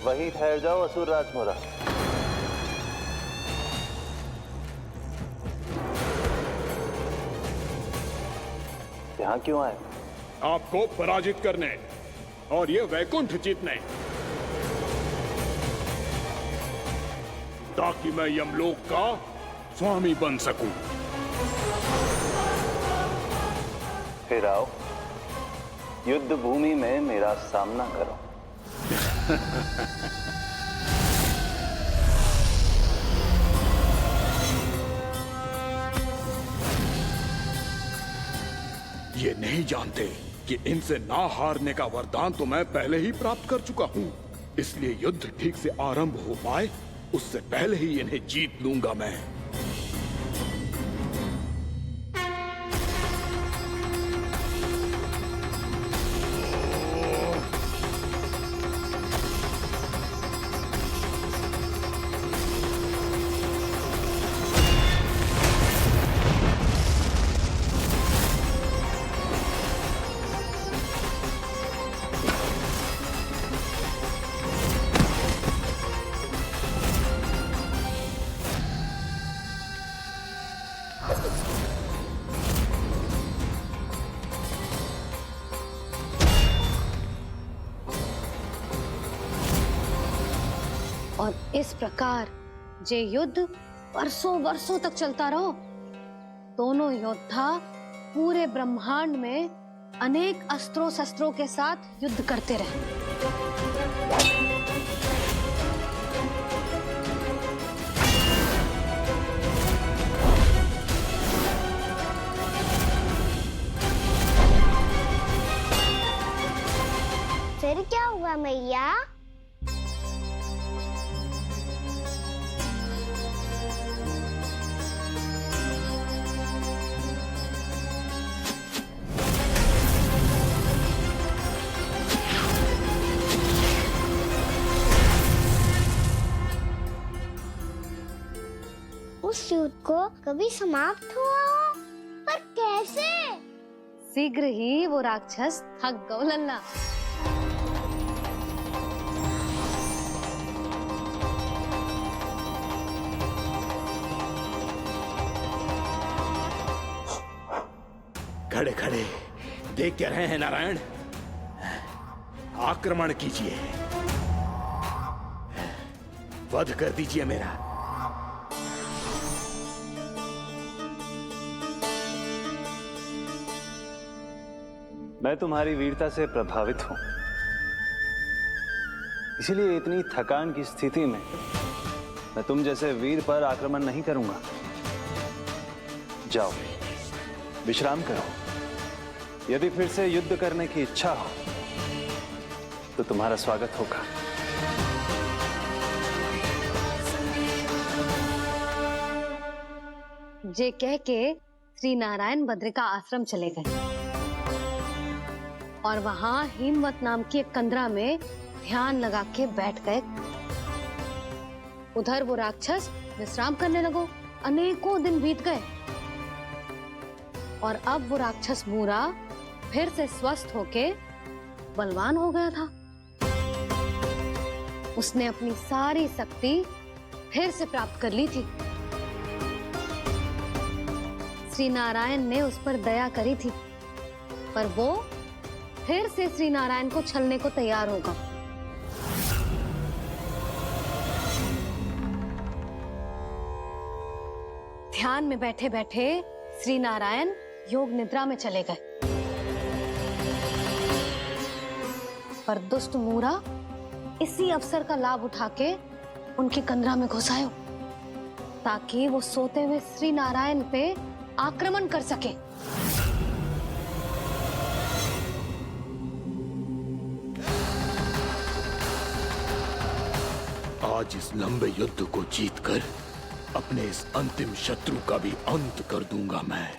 वहीं ठहर जाओ असुर राजमोरा। यहाँ क्यों आए? आपको पराजित करने और ये वैकुंठ जीतने, ताकि मैं यमलोक का स्वामी बन सकूं। फिर आओ, युद्ध भूमि में मेरा सामना करो। ये नहीं जानते कि इनसे ना हारने का वरदान तो मैं पहले ही प्राप्त कर चुका हूं, इसलिए युद्ध ठीक से आरंभ हो पाए उससे पहले ही इन्हें जीत लूंगा मैं। और इस प्रकार ये युद्ध वर्षों वर्षों तक चलता रहो। दोनों योद्धा पूरे ब्रह्मांड में अनेक अस्त्रों शस्त्रों के साथ युद्ध करते रहे। फिर क्या हुआ मैया? उस युद्ध को कभी समाप्त हुआ हो, पर कैसे? शीघ्र ही वो राक्षस थक गौ लल्ला। खड़े खड़े देख क्या रहे हैं नारायण? आक्रमण कीजिए, वध कर दीजिए मेरा। मैं तुम्हारी वीरता से प्रभावित हूं, इसलिए इतनी थकान की स्थिति में मैं तुम जैसे वीर पर आक्रमण नहीं करूंगा। जाओ विश्राम करो। यदि फिर से युद्ध करने की इच्छा हो तो तुम्हारा स्वागत होगा। ये कह के श्री नारायण बद्रिका आश्रम चले गए और वहां हिमवत नाम की एक कंदरा में ध्यान लगा के बैठ गए। उधर वो राक्षस विश्राम करने लगो। अनेकों दिन बीत गए और अब वो राक्षस मूरा फिर से स्वस्थ होके बलवान हो गया था। उसने अपनी सारी शक्ति फिर से प्राप्त कर ली थी। श्री नारायण ने उस पर दया करी थी, पर वो फिर से श्री नारायण को छलने को तैयार होगा। ध्यान में बैठे बैठे श्री नारायण योग निद्रा में चले गए, पर दुष्ट मूरा इसी अवसर का लाभ उठा के उनकी कंदरा में घुस आयो, ताकि वो सोते हुए श्री नारायण पे आक्रमण कर सके। आज इस लंबे युद्ध को जीतकर अपने इस अंतिम शत्रु का भी अंत कर दूंगा मैं।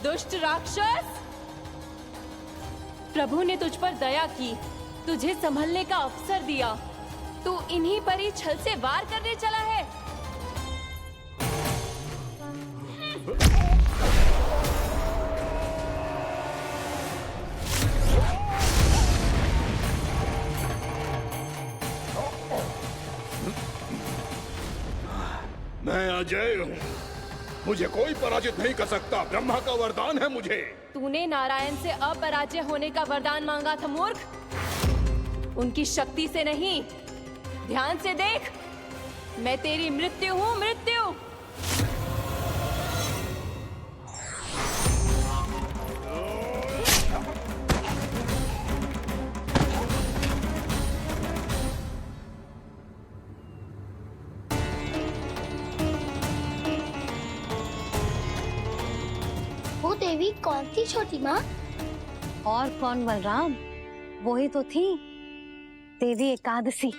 दुष्ट राक्षस, प्रभु ने तुझ पर दया की, तुझे संभलने का अवसर दिया। तू इन्हीं पर ही छल से वार करने चला है। मैं अजय हूँ, मुझे कोई पराजित नहीं कर सकता। ब्रह्मा का वरदान है मुझे। तूने नारायण से अपराजय होने का वरदान मांगा था मूर्ख, उनकी शक्ति से नहीं। ध्यान से देख, मैं तेरी मृत्यु हूँ, मृत्यु। वो देवी कौन सी छोटी माँ? और कौन बलराम, वही तो थी देवी एकादशी।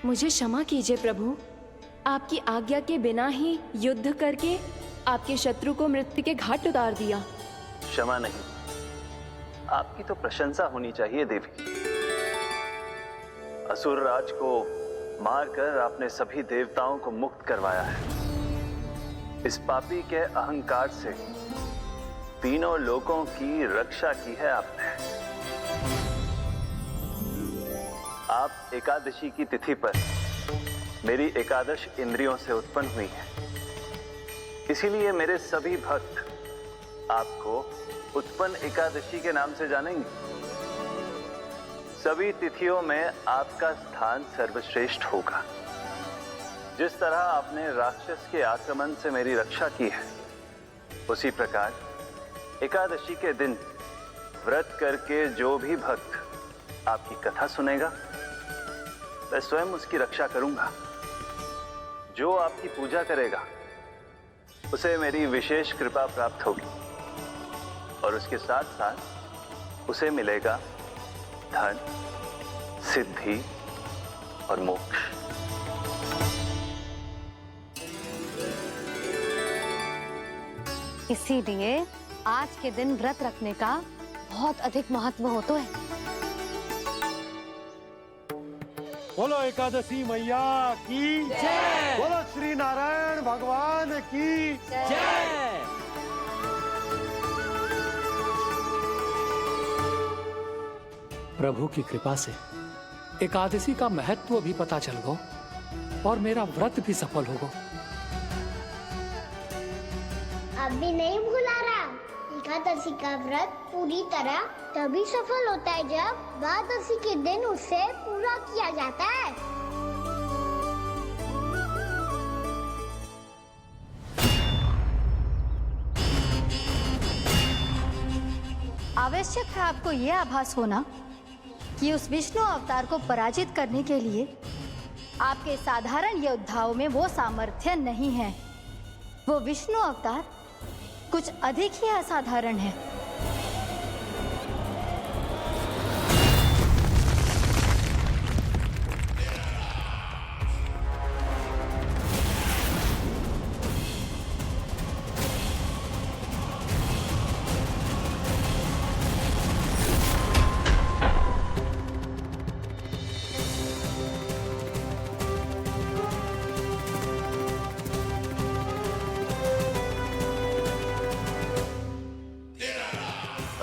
मुझे क्षमा कीजिए प्रभु, आपकी आज्ञा के बिना ही युद्ध करके आपके शत्रु को मृत्यु के घाट उतार दिया। क्षमा नहीं, आपकी तो प्रशंसा होनी चाहिए देवी। असुर राज को मारकर आपने सभी देवताओं को मुक्त करवाया है। इस पापी के अहंकार से तीनों लोकों की रक्षा की है आपने। आप एकादशी की तिथि पर मेरी एकादश इंद्रियों से उत्पन्न हुई हैं। इसीलिए मेरे सभी भक्त आपको उत्पन्न एकादशी के नाम से जानेंगे। सभी तिथियों में आपका स्थान सर्वश्रेष्ठ होगा। जिस तरह आपने राक्षस के आक्रमण से मेरी रक्षा की है, उसी प्रकार एकादशी के दिन व्रत करके जो भी भक्त आपकी कथा सुनेगा, मैं स्वयं उसकी रक्षा करूंगा। जो आपकी पूजा करेगा, उसे मेरी विशेष कृपा प्राप्त होगी और उसके साथ साथ उसे मिलेगा धन, सिद्धि और मोक्ष। इसीलिए आज के दिन व्रत रखने का बहुत अधिक महत्व होता है। बोलो एकादशी मैया की जय। बोलो श्री नारायण भगवान की जय। प्रभु की कृपा से एकादशी का महत्व भी पता चल गो और मेरा व्रत भी सफल होगा। अभी नहीं भूला राम, एकादशी का व्रत पूरी तरह तभी सफल होता है जब द्वादशी के दिन उसे पूरा किया जाता है। आवश्यक है आपको यह आभास होना कि उस विष्णु अवतार को पराजित करने के लिए आपके साधारण योद्धाओं में वो सामर्थ्य नहीं है। वो विष्णु अवतार कुछ अधिक ही असाधारण है।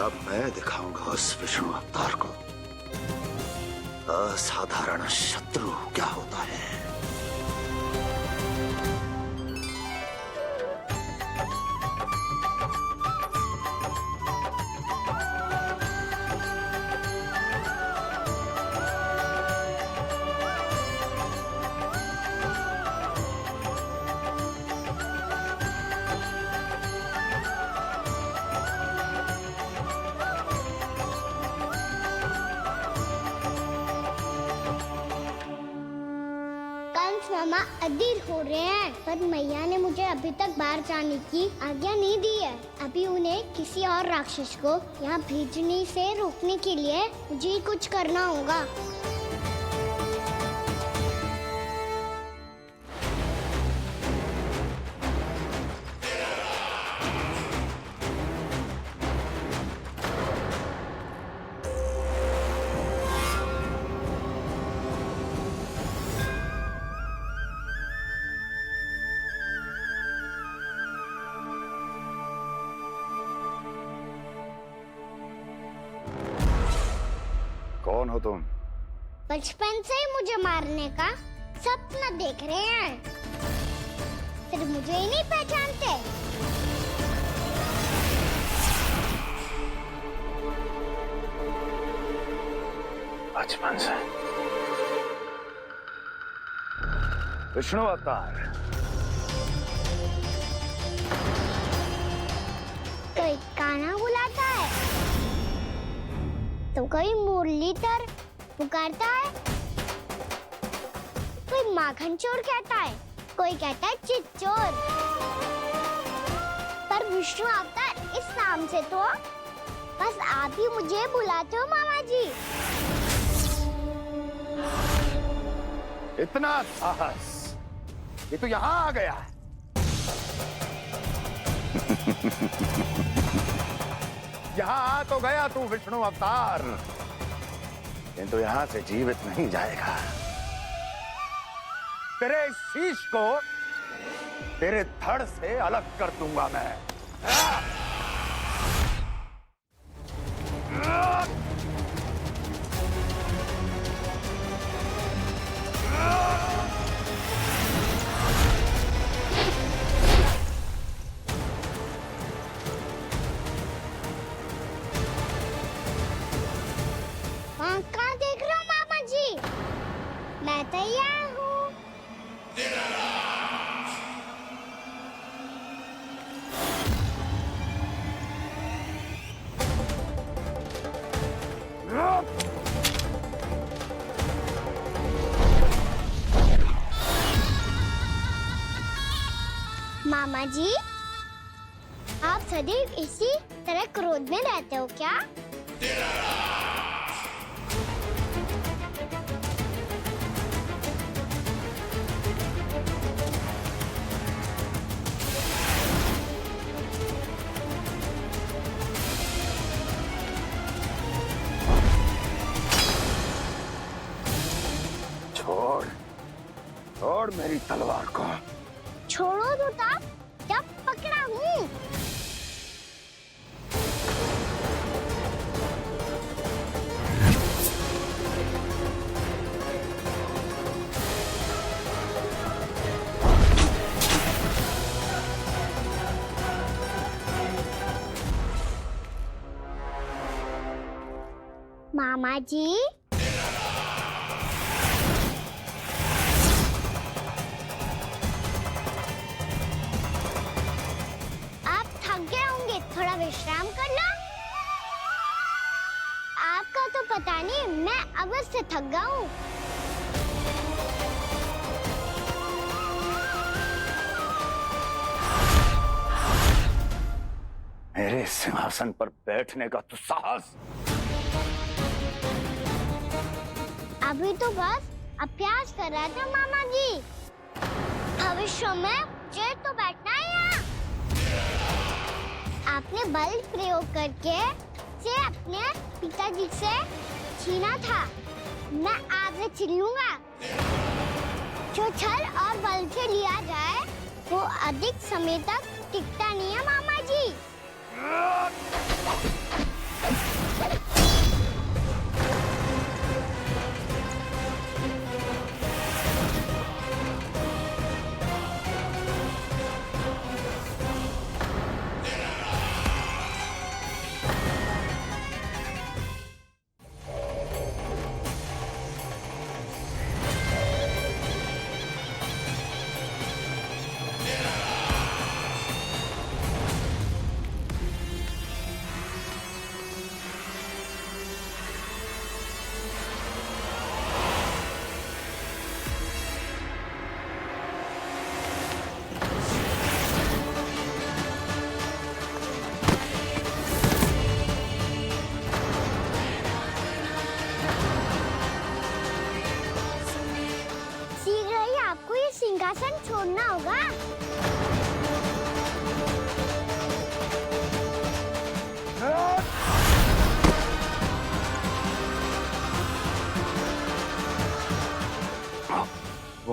अब मैं दिखाऊंगा उस विष्णु अवतार को असाधारण शत्रु क्या होता है। मामा अधीर हो रहे हैं, पर मैया ने मुझे अभी तक बाहर जाने की आज्ञा नहीं दी है। अभी उन्हें किसी और राक्षस को यहाँ भेजने से रोकने के लिए मुझे ही कुछ करना होगा। कौन हो तुम? बचपन से ही मुझे मारने का सपना देख रहे हैं, सिर्फ मुझे ही नहीं पहचानते। बचपन से विष्णु अवतार। कोई कान्हा बुलाता है तो कोई मुरलीधर पुकारता है, कोई माखन चोर कहता है, कोई कहता है चिच्चोर। पर विष्णु अवतार इस नाम से तो बस आप ही मुझे बुलाते हो मामा जी। इतना साहस, ये तो यहाँ आ गया है। यहाँ आ तो गया तू विष्णु अवतार, किंतु यहाँ से जीवित नहीं जाएगा। तेरे इस शीश को तेरे धड़ से अलग कर दूंगा मैं। कहाँ देख रहे हो मामा जी? मैं तैयार हूँ। मामा जी, आप सदैव इसी तरह क्रोध में रहते हो क्या? छोड़, छोड़ मेरी तलवार को। छोड़ो तो तब जब पकड़ा हूँ। मामा जी, आप थक गए होंगे, थोड़ा विश्राम कर लो। आपका तो पता नहीं, मैं अवश्य थक गया हूँ। मेरे सिंहासन पर बैठने का तो साहस। अभी तो बस अभ्यास कर रहा था मामा जी, भविष्य में मुझे तो बैठना है यहाँ। आपने बल प्रयोग करके से अपने पिताजी से छीना था, मैं आपसे छीन लूंगा। जो छल और बल से लिया जाए वो अधिक समय तक टिकता नहीं है मामा जी।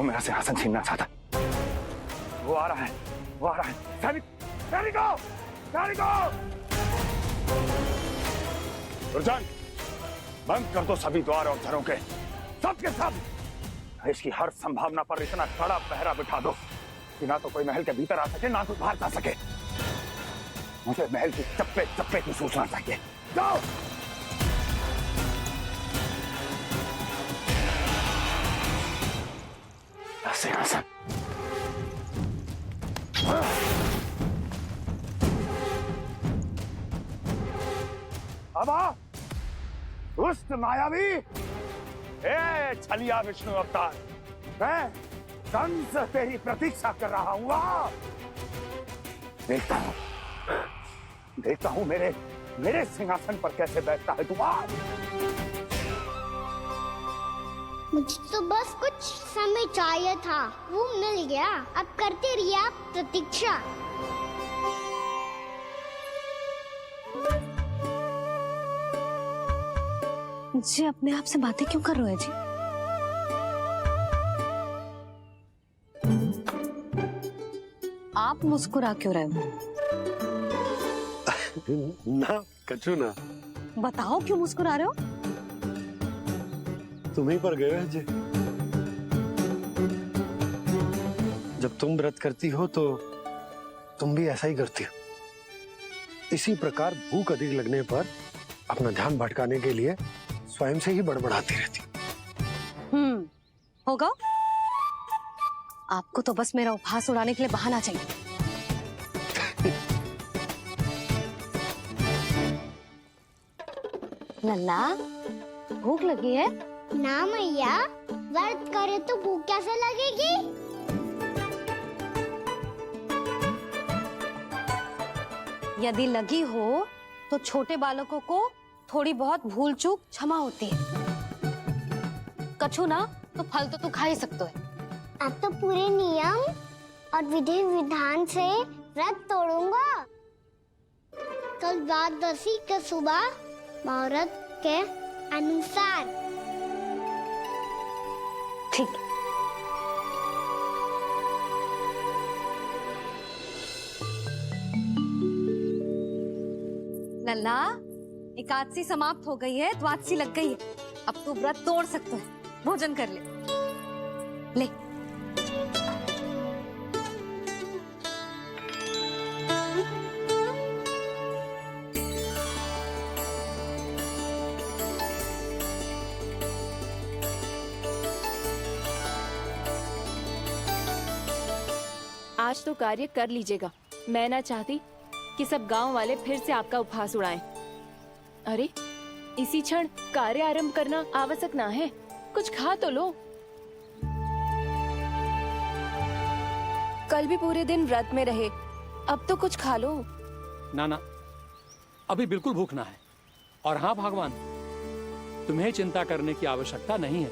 मेरा सिंहासन छीनना चाहता। वो आ रहा है, वो आ रहा है। सैनिकों, दुर्जन, बंद कर दो सभी द्वार और झरों के, सब के सब। इसकी हर संभावना पर इतना कड़ा पहरा बिठा दो कि ना तो कोई महल के भीतर आ सके, ना कोई बाहर जा सके। मुझे महल की चप्पे चप्पे की सूचना चाहिए। जाओ। सिंहासन। अब आ, दुष्ट मायावी, ए छलिया विष्णु अवतार, मैं कंस तेरी प्रतीक्षा कर रहा हूँ। देखता हूँ मेरे सिंहासन पर कैसे बैठता है तू। मुझे तो बस कुछ समय चाहिए था, वो मिल गया। अब करते रहिए आप प्रतीक्षा। जी अपने आप से बातें क्यों कर रहे हो जी? आप मुस्कुरा क्यों रहे हो? ना कछु ना। बताओ क्यों मुस्कुरा रहे हो? तुम ही पर गए हैं जी। जब तुम व्रत करती हो तो तुम भी ऐसा ही करती हो। इसी प्रकार भूख अधिक लगने पर अपना ध्यान भटकाने के लिए स्वयं से ही बड़बड़ाती रहती। होगा। आपको तो बस मेरा उपहास उड़ाने के लिए बहाना चाहिए। नन्ना, भूख लगी है? ना मैया, व्रत करे तो भूख कैसे लगेगी? यदि लगी हो तो छोटे बालकों को थोड़ी बहुत भूल चूक क्षमा होती है। कछु ना तो फल तो तू खा ही सकते है। अब तो पूरे नियम और विधि विधान से व्रत तोड़ूंगा। कल द्वादशी के सुबह मुहूर्त के अनुसार। ठीक। लल्ला, एकादशी समाप्त हो गई है, द्वादशी लग गई है। अब तू व्रत तोड़ सकते है। भोजन कर ले। ले। आज तो कार्य कर लीजिएगा। मैं ना चाहती कि सब गांव वाले फिर से आपका उपहास उड़ाएं। अरे, इसी क्षण कार्य आरंभ करना आवश्यक ना है। कुछ खा तो लो। कल भी पूरे दिन व्रत में रहे, अब तो कुछ खा लो। ना, अभी बिल्कुल भूख ना है। और हाँ भगवान, तुम्हें चिंता करने की आवश्यकता नहीं है।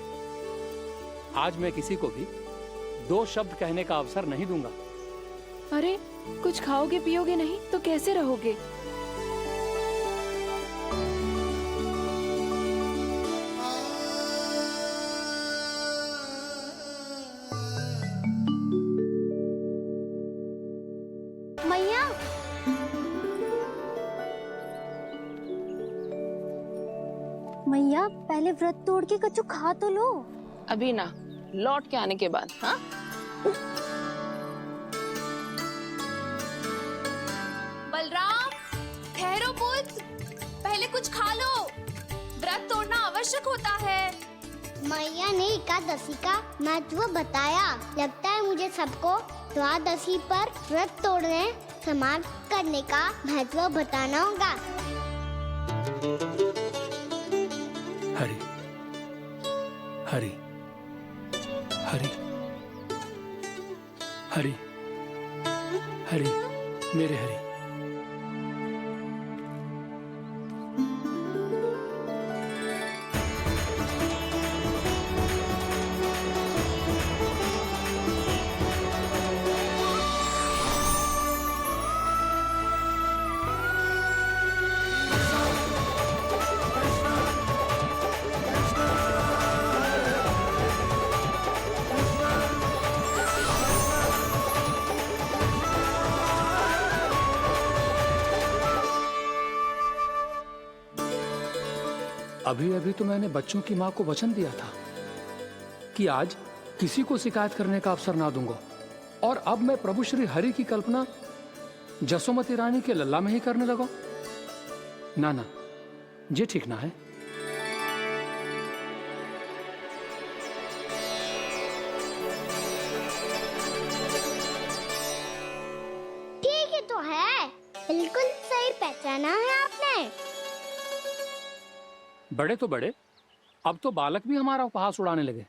आज मैं किसी को भी 2 शब्द कहने का अवसर नहीं दूंगा। अरे, कुछ खाओगे पियोगे नहीं तो कैसे रहोगे? मैया, मैया पहले व्रत तोड़ के कछु खा तो लो। अभी ना, लौट के आने के बाद। हाँ, बलराम, ठहरो पुत्र, पहले कुछ खा लो। व्रत तोड़ना आवश्यक होता है। मैया ने एकादशी का महत्व बताया। लगता है मुझे सबको द्वादशी पर व्रत तोड़ने समाप्त करने का महत्व बताना होगा। हरि हरि हरि हरि हरि, मेरे हरि। अभी अभी तो मैंने बच्चों की माँ को वचन दिया था कि आज किसी को शिकायत करने का अवसर ना दूंगा, और अब मैं प्रभु श्री हरि की कल्पना जसोमती रानी के लल्ला में ही करने लगा। ना ना, ये ठीक ना है। ठीक ही तो है, बिल्कुल सही पहचाना है आपने। बड़े तो बड़े, अब तो बालक भी हमारा उपहास उड़ाने लगे।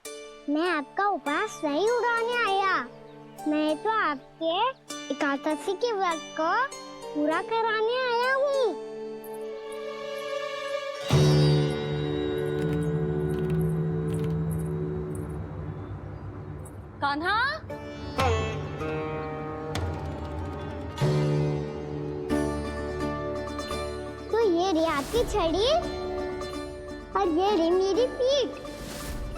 मैं आपका उपहास नहीं उड़ाने आया, मैं तो आपके एकादशी के व्रत को पूरा कराने आया हूँ। कान्हा, तो ये रे आपकी छड़ी और ये रे मेरी पीठ,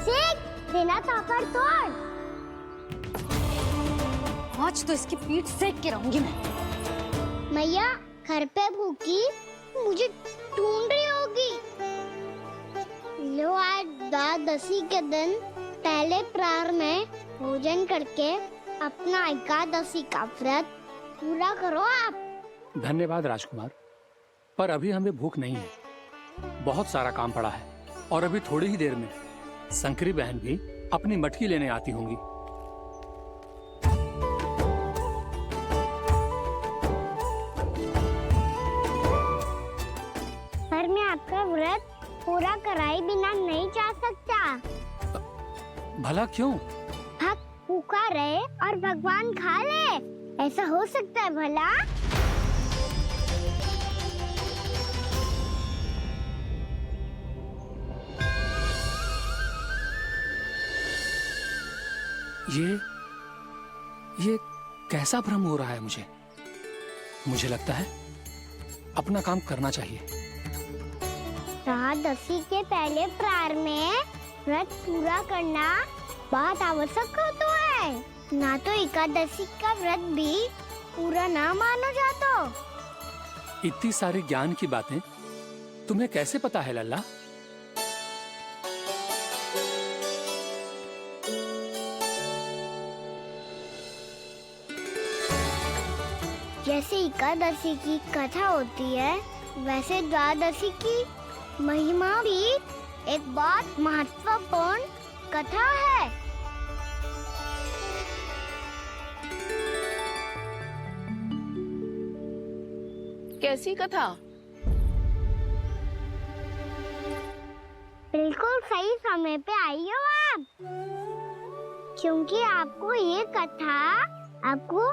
सेक देना तापर तोड़। आज तो इसकी पीठ सेक के रहूंगी मैं। मैया घर पे भूखी मुझे ढूंढ रही होगी। लो आज द्वादशी के दिन पहले प्रहर में भोजन करके अपना एकादशी का व्रत पूरा करो आप। धन्यवाद राजकुमार, पर अभी हमें भूख नहीं है। बहुत सारा काम पड़ा है, और अभी थोड़ी ही देर में शंकरी बहन भी अपनी मटकी लेने आती होंगी। पर मैं आपका व्रत पूरा कराए बिना नहीं जा सकता। भला क्यों? भक्त भूखा रहे और भगवान खा ले, ऐसा हो सकता है भला? ये कैसा भ्रम हो रहा है मुझे लगता है अपना काम करना चाहिए। द्वादशी के पहले प्रहर में व्रत पूरा करना बहुत आवश्यक होता है, ना तो एकादशी का व्रत भी पूरा ना मानो जातो। इतनी सारी ज्ञान की बातें तुम्हें कैसे पता है लल्ला? जैसे एकादशी की कथा होती है, वैसे द्वादशी की महिमा भी एक बहुत महत्वपूर्ण कथा है। कैसी कथा? बिल्कुल सही समय पे आई हो आप, क्योंकि आपको ये कथा आपको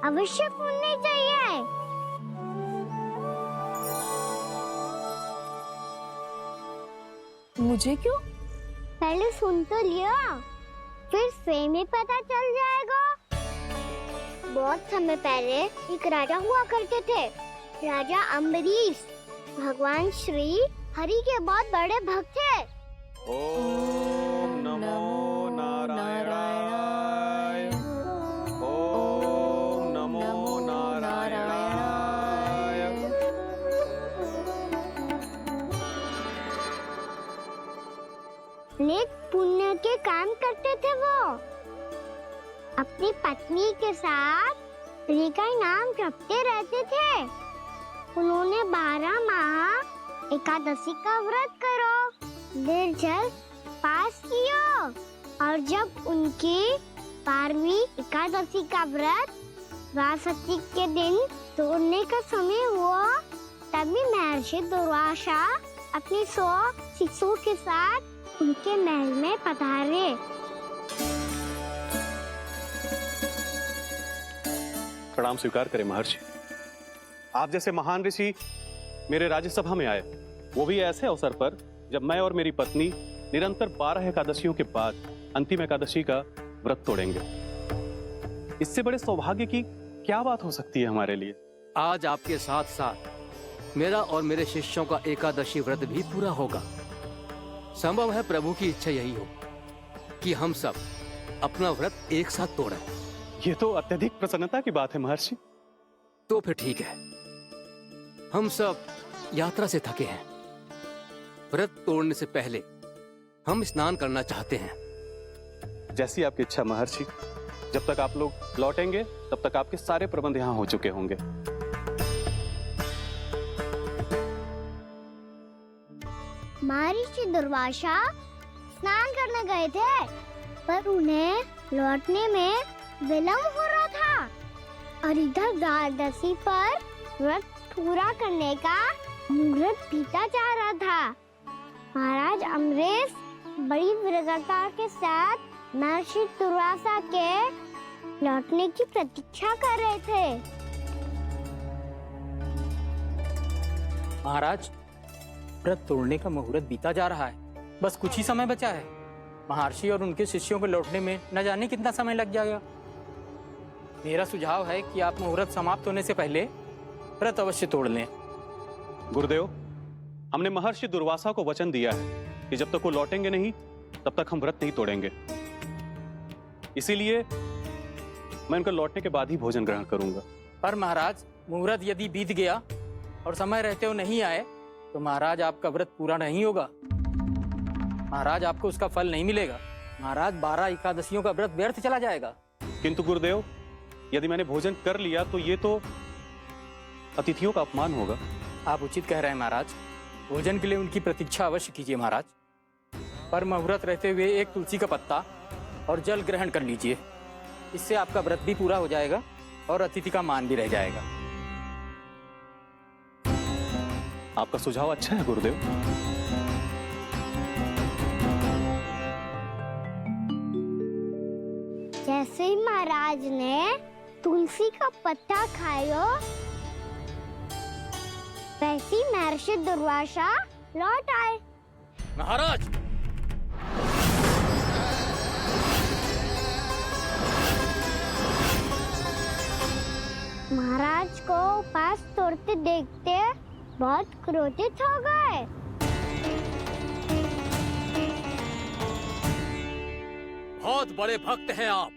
अवश्य सुननी चाहिए। मुझे क्यों? पहले सुन तो लियो, फिर स्वयं ही पता चल जाएगा। बहुत समय पहले एक राजा हुआ करते थे, राजा अम्बरीश। भगवान श्री हरि के बहुत बड़े भक्त थे। ओम नमो नारायणाय। ओम नमो नारायणाय। नेक पुण्य के काम करते थे वो। अपनी पत्नी के साथ हरि का नाम जपते रहते थे। उन्होंने 12 माह एकादशी का व्रत करो निर्जल पास किया, और जब उनकी 12वीं एकादशी का व्रत द्वादशी के दिन तोड़ने का समय हुआ, तभी महर्षि दुर्वासा अपनी 100 शिष्यों के साथ उनके महल में पधारे। प्रणाम स्वीकार करें महर्षि। आप जैसे महान ऋषि मेरे राज्यसभा में आए, वो भी ऐसे अवसर पर जब मैं और मेरी पत्नी निरंतर 12 एकादशियों के बाद अंतिम एकादशी का व्रत तोड़ेंगे। इससे बड़े सौभाग्य की क्या बात हो सकती है हमारे लिए? आज आपके साथ साथ मेरा और मेरे शिष्यों का एकादशी व्रत भी पूरा होगा। संभव है प्रभु की इच्छा यही हो कि हम सब अपना व्रत एक साथ तोड़ें। ये तो अत्यधिक प्रसन्नता की बात है महर्षि। तो फिर ठीक है, हम सब यात्रा से थके हैं, व्रत तोड़ने से पहले हम स्नान करना चाहते हैं। जैसी आपकी इच्छा महर्षि। जब तक आप लोग लौटेंगे तब तक आपके सारे प्रबंध यहाँ हो चुके होंगे। महर्षि दुर्वासा स्नान करने गए थे, पर उन्हें लौटने में विलंब हो रहा था और इधर द्वादशी पर व्रत पूरा करने का मुहूर्त बीता जा रहा था। महाराज अम्बरीश बड़ी विरगता के साथ महर्षि दुर्वासा के लौटने की प्रतीक्षा कर रहे थे। महाराज, व्रत तोड़ने का मुहूर्त बीता जा रहा है। बस कुछ ही समय बचा है। महर्षि और उनके शिष्यों को लौटने में न जाने कितना समय लग जाएगा। मेरा सुझाव है कि आप मुहूर्त समाप्त होने से पहले व्रत अवश्य तोड़ लें। गुरुदेव, हमने महर्षि दुर्वासा को वचन दिया है कि जब तक वो लौटेंगे नहीं तब तक हम व्रत नहीं तोड़ेंगे। इसीलिए मैं उनका लौटने के बाद ही भोजन ग्रहण करूंगा। पर महाराज, मुहूर्त यदि बीत गया और समय रहते हो नहीं आए तो महाराज आपका व्रत पूरा नहीं होगा। महाराज, आपको उसका फल नहीं मिलेगा। महाराज, 12 एकादशियों का व्रत व्यर्थ चला जाएगा। किंतु गुरुदेव, यदि मैंने भोजन कर लिया तो ये तो अतिथियों का अपमान होगा। आप उचित कह रहे हैं महाराज। भोजन के लिए उनकी प्रतीक्षा अवश्य कीजिए महाराज। पर मुहूर्त रहते हुए एक तुलसी का पत्ता और जल ग्रहण कर लीजिए। इससे आपका व्रत भी पूरा हो जाएगा और अतिथि का मान भी रह जाएगा। आपका सुझाव अच्छा है गुरुदेव। जैसे ही महाराज ने तुलसी का पत्ता खाया, वैसे ही महर्षि दुर्वासा लौट आए। महाराज, महाराज को उपास तोड़ते देखते बहुत क्रोधित हो गए। बहुत बड़े भक्त हैं आप,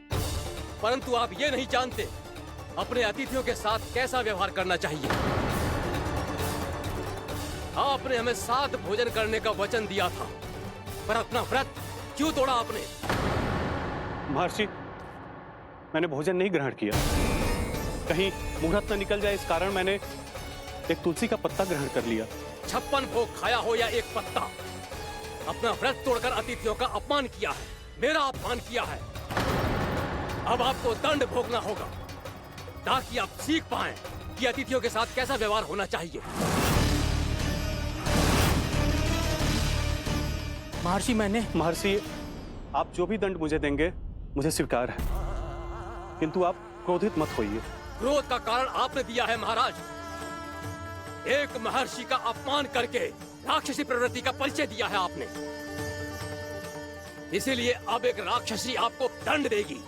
परंतु आप ये नहीं जानते अपने अतिथियों के साथ कैसा व्यवहार करना चाहिए। आपने हमें साथ भोजन करने का वचन दिया था, पर अपना व्रत क्यों तोड़ा आपने? महर्षि, मैंने भोजन नहीं ग्रहण किया। कहीं मुहूर्त न निकल जाए इस कारण मैंने एक तुलसी का पत्ता ग्रहण कर लिया। 56 भोग खाया हो या एक पत्ता, अपना व्रत तोड़कर अतिथियों का अपमान किया है, मेरा अपमान किया है। अब आपको दंड भोगना होगा ताकि आप सीख पाएं कि अतिथियों के साथ कैसा व्यवहार होना चाहिए। महर्षि, आप जो भी दंड मुझे देंगे मुझे स्वीकार है, किंतु आप क्रोधित मत होइए। क्रोध का कारण आपने दिया है महाराज। एक महर्षि का अपमान करके राक्षसी प्रवृत्ति का परिचय दिया है आपने। इसीलिए अब एक राक्षसी आपको दंड देगी।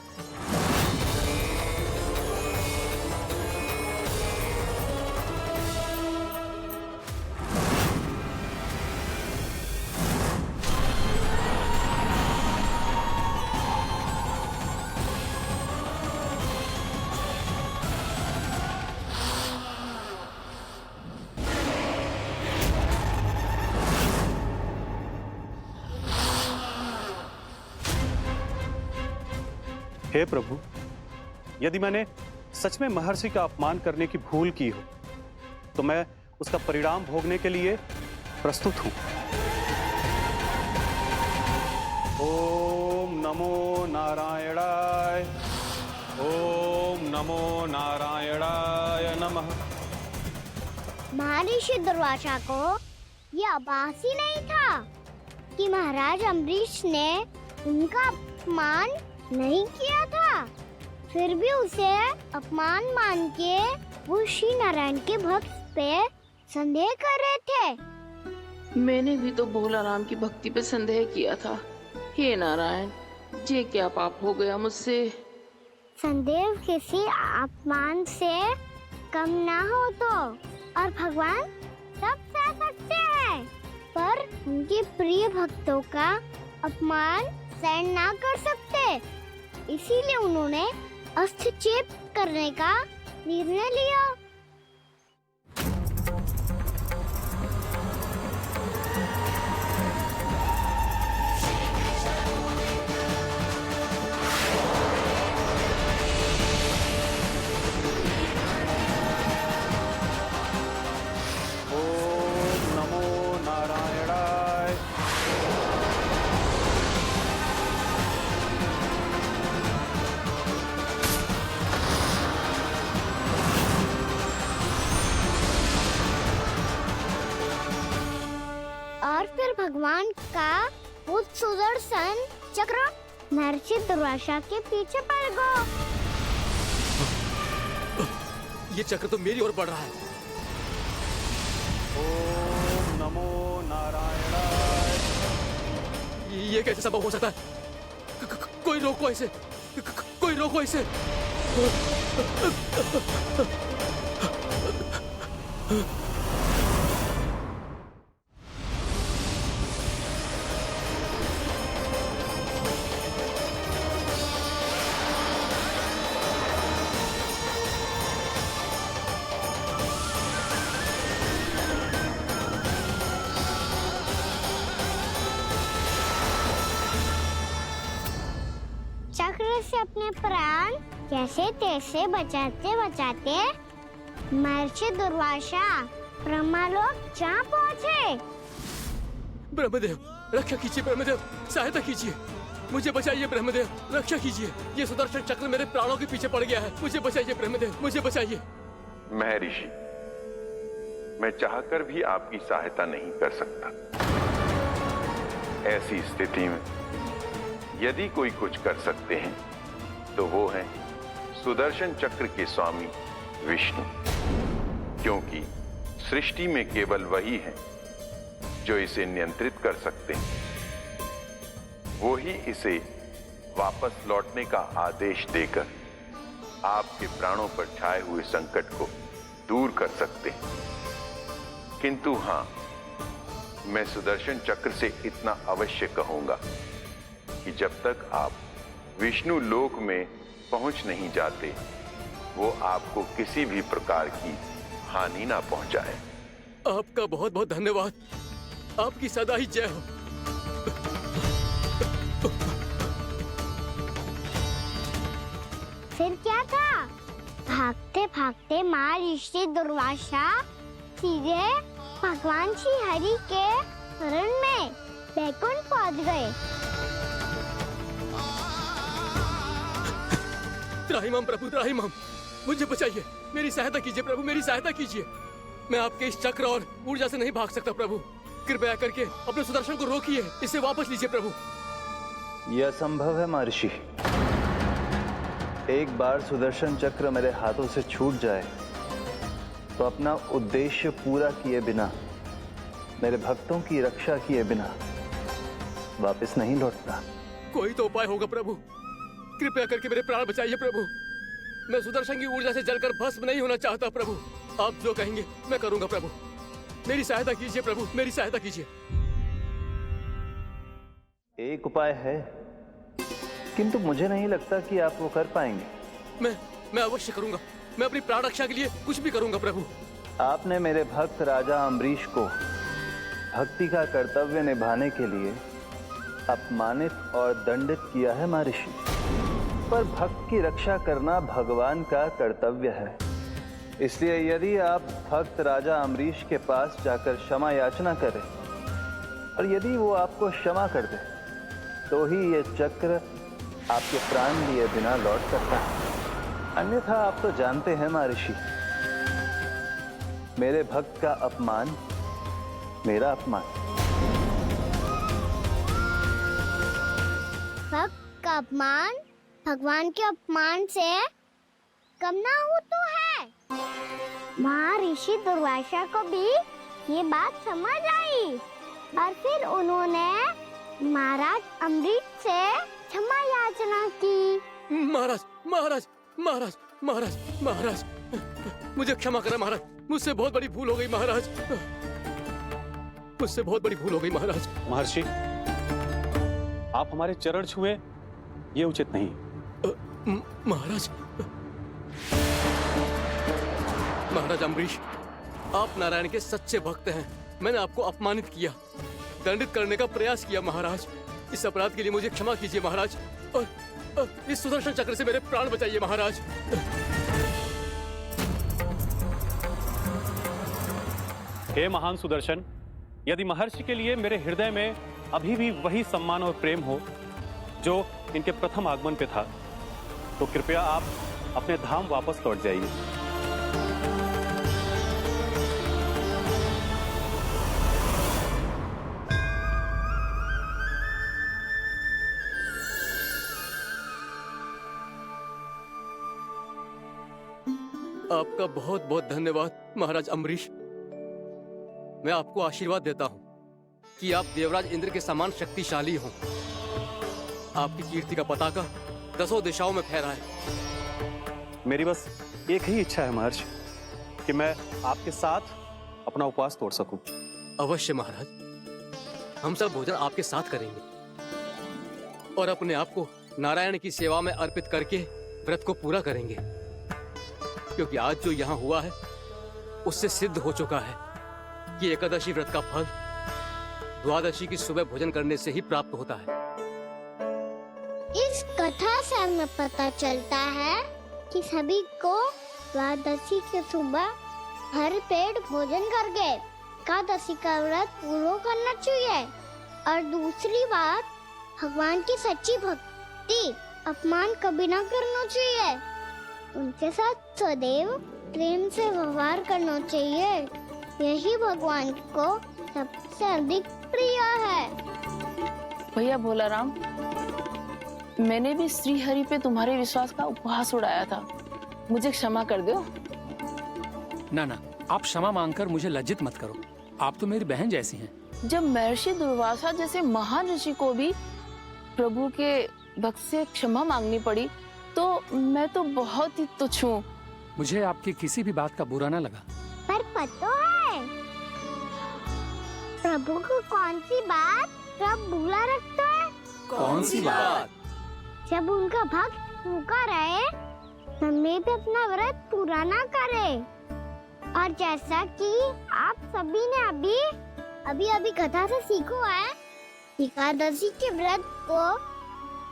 हे प्रभु, यदि मैंने सच में महर्षि का अपमान करने की भूल की हो तो मैं उसका परिणाम भोगने के लिए प्रस्तुत हूं। ओम नमो नारायणाय, ओम नमो नारायणाय नमः। महर्षि दुर्वासा को यह आभास ही नहीं था कि महाराज अम्बरीश ने उनका अपमान नहीं किया था। फिर भी उसे अपमान मान के वो श्री नारायण के भक्त पे संदेह कर रहे थे। मैंने भी तो भोला राम की भक्ति पे संदेह किया था। हे नारायण, ये क्या पाप हो गया मुझसे? संदेह किसी अपमान से कम ना हो तो, और भगवान सब सह सकते हैं, पर उनके प्रिय भक्तों का अपमान सहन ना कर सकते। इसीलिए उन्होंने हस्तक्षेप करने का निर्णय लिया। फिर भगवान का वो सुदर्शन चक्र महर्षि दुर्वासा के पीछे पड़ गया। ये चक्र तो मेरी ओर बढ़ रहा है। ओम नमो नारायणाय। ये कैसे संभव हो सकता है? कोई रोको इसे, कोई रोको इसे। चक्र से अपने प्राण कैसे तैसे बचाते बचाते महर्षि दुर्वासा ब्रह्मलोक जा पहुँचे। ब्रह्मदेव रक्षा कीजिए, ब्रह्मदेव सहायता कीजिए, मुझे बचाइए ब्रह्मदेव, रक्षा कीजिए। ये सुदर्शन चक्र मेरे प्राणों के पीछे पड़ गया है, मुझे बचाइए ब्रह्मदेव, मुझे बचाइए। महर्षि, मैं चाहकर भी आपकी सहायता नहीं कर सकता। ऐसी स्थिति में यदि कोई कुछ कर सकते हैं तो वो है सुदर्शन चक्र के स्वामी विष्णु, क्योंकि सृष्टि में केवल वही है जो इसे नियंत्रित कर सकते हैं। वो ही इसे वापस लौटने का आदेश देकर आपके प्राणों पर छाए हुए संकट को दूर कर सकते हैं। किंतु हां, मैं सुदर्शन चक्र से इतना अवश्य कहूंगा कि जब तक आप विष्णु लोक में पहुंच नहीं जाते, वो आपको किसी भी प्रकार की हानि ना पहुंचाए। आपका बहुत बहुत धन्यवाद, आपकी सदा ही जय हो। फिर क्या था? भागते भागते महर्षि दुर्वासा सीधे भगवान श्री हरि के शरण में बैकुंठ पहुंच गए। त्राहिमाम प्रभु, त्राहिमाम, मुझे बचाइए, मेरी सहायता कीजिए प्रभु, मेरी सहायता कीजिए। मैं आपके इस चक्र और ऊर्जा से नहीं भाग सकता प्रभु, कृपया करके अपने सुदर्शन को रोकिए, इसे वापस लीजिए प्रभु। यह असंभव है महर्षि। एक बार सुदर्शन चक्र मेरे हाथों से छूट जाए तो अपना उद्देश्य पूरा किए बिना, मेरे भक्तों की रक्षा किए बिना वापस नहीं लौटता। कोई तो उपाय होगा प्रभु, कृपया करके मेरे प्राण बचाइए प्रभु। मैं सुदर्शन की ऊर्जा से जलकर भस्म नहीं होना चाहता प्रभु। आप जो कहेंगे मैं करूंगा प्रभु, मेरी सहायता कीजिए प्रभु, मेरी सहायता कीजिए। एक उपाय है, किंतु मुझे नहीं लगता कि आप वो कर पाएंगे। मैं अवश्य करूंगा, मैं अपनी प्राण रक्षा के लिए कुछ भी करूंगा प्रभु। आपने मेरे भक्त राजा अम्बरीश को भक्ति का कर्तव्य निभाने के लिए अपमानित और दंडित किया है महर्षि, पर भक्त की रक्षा करना भगवान का कर्तव्य है। इसलिए यदि आप भक्त राजा अम्बरीश के पास जाकर क्षमा याचना करें और यदि वो आपको क्षमा कर दे तो ही ये चक्र आपके प्राण लिए बिना लौट सकता है। अन्यथा आप तो जानते हैं महर्षि, मेरे भक्त का अपमान मेरा अपमान। भक्त का अपमान भगवान के अपमान से कम ना हो तो है। महर्षि दुर्वासा को भी ये बात समझ आई और फिर उन्होंने महाराज अम्बरीश से क्षमा याचना की। महाराज महाराज महाराज महाराज महाराज, मुझे क्षमा करें महाराज, मुझसे बहुत बड़ी भूल हो गई महाराज, मुझसे बहुत बड़ी भूल हो गई महाराज। महर्षि, आप हमारे चरण छुए ये उचित नहीं। महाराज, महाराज अम्बरीश, आप नारायण के सच्चे भक्त हैं। मैंने आपको अपमानित किया, दंडित करने का प्रयास किया महाराज। इस अपराध के लिए मुझे क्षमा कीजिए महाराज, और इस सुदर्शन चक्र से मेरे प्राण बचाइए महाराज। हे महान सुदर्शन, यदि महर्षि के लिए मेरे हृदय में अभी भी वही सम्मान और प्रेम हो जो इनके प्रथम आगमन पे था, तो कृपया आप अपने धाम वापस लौट जाइए। आपका बहुत बहुत धन्यवाद महाराज अम्बरीश। मैं आपको आशीर्वाद देता हूँ कि आप देवराज इंद्र के समान शक्तिशाली हों। आपकी कीर्ति का पताका 10 दिशाओं में फहराए। मेरी बस एक ही इच्छा है महर्षि, कि मैं आपके साथ अपना उपवास तोड़ सकूं। अवश्य महाराज, हम सब भोजन आपके साथ करेंगे और अपने आप को नारायण की सेवा में अर्पित करके व्रत को पूरा करेंगे, क्योंकि आज जो यहाँ हुआ है उससे सिद्ध हो चुका है कि एकादशी व्रत का फल द्वादशी की सुबह भोजन करने से ही प्राप्त होता है। इस कथा से हमें पता चलता है कि सभी को द्वादशी के सुबह भर पेट भोजन करके एकादशी का व्रत पूरा करना चाहिए। और दूसरी बात, भगवान की सच्ची भक्ति अपमान कभी ना करना चाहिए। उनके साथ सदैव प्रेम से व्यवहार करना चाहिए। यही भगवान को सबसे अधिक प्रिय है। भैया भोला राम, मैंने भी श्री हरि पे तुम्हारे विश्वास का उपहास उड़ाया था, मुझे क्षमा कर दो। ना ना, आप क्षमा मांगकर मुझे लज्जित मत करो, आप तो मेरी बहन जैसी हैं। जब महर्षि दुर्वासा जैसे महान ऋषि को भी प्रभु के भक्त से क्षमा मांगनी पड़ी, तो मैं तो बहुत ही तुच्छ हूँ। मुझे आपकी किसी भी बात का बुरा ना लगा। पर पता है प्रभु को कौन सी बात सब भूला रखता है? कौन सी बात? जब उनका भक्त भूखा रहे, समय पे अपना व्रत पूरा ना करे। और जैसा कि आप सभी ने अभी कथा से सीखो है, एकादशी के व्रत को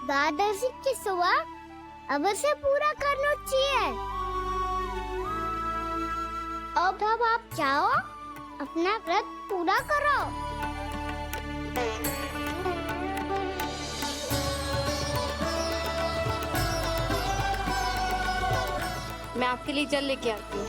द्वादशी की सुबह अवश्य पूरा करना चाहिए। अब आप जाओ, अपना व्रत पूरा करो। मैं आपके लिए जल लेके आती हूँ।